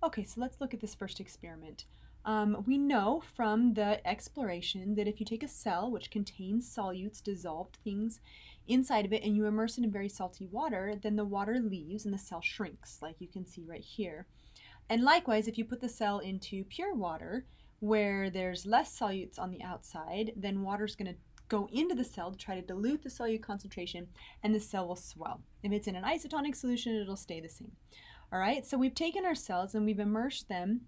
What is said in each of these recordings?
Okay, so let's look at this first experiment. We know from the exploration that if you take a cell which contains solutes, dissolved things inside of it, and you immerse it in very salty water, then the water leaves and the cell shrinks, like you can see right here. And likewise, if you put the cell into pure water, where there's less solutes on the outside, then water's going to go into the cell to try to dilute the solute concentration, and the cell will swell. If it's in an isotonic solution, it'll stay the same. All right, so we've taken our cells and we've immersed them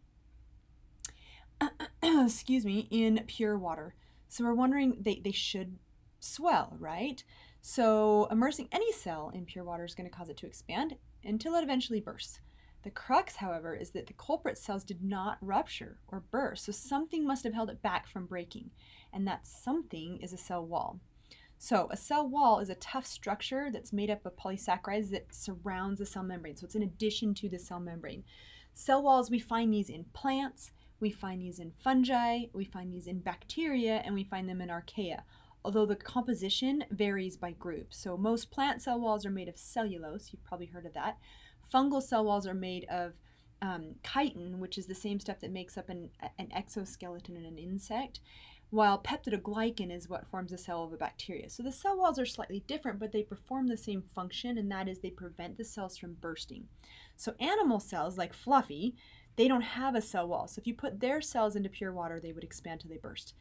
excuse me, in pure water. So we're wondering, they should swell, right? So immersing any cell in pure water is going to cause it to expand until it eventually bursts. The crux, however, is that the culprit cells did not rupture or burst, so something must have held it back from breaking, and that something is a cell wall. So a cell wall is a tough structure that's made up of polysaccharides that surrounds the cell membrane, so it's in addition to the cell membrane. Cell walls, we find these in plants, we find these in fungi, we find these in bacteria, and we find them in archaea, although the composition varies by group. So most plant cell walls are made of cellulose, you've probably heard of that. Fungal cell walls are made of chitin, which is the same stuff that makes up an exoskeleton in an insect, while peptidoglycan is what forms the cell of a bacteria. So the cell walls are slightly different, but they perform the same function, and that is they prevent the cells from bursting. So animal cells, like Fluffy, they don't have a cell wall. So if you put their cells into pure water, they would expand till they burst.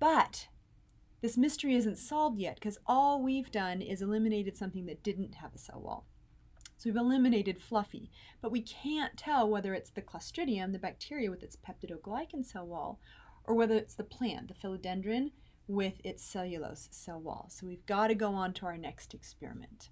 But this mystery isn't solved yet, because all we've done is eliminated something that didn't have a cell wall. So we've eliminated Fluffy, but we can't tell whether it's the Clostridium, the bacteria with its peptidoglycan cell wall, or whether it's the plant, the philodendron, with its cellulose cell wall. So we've got to go on to our next experiment.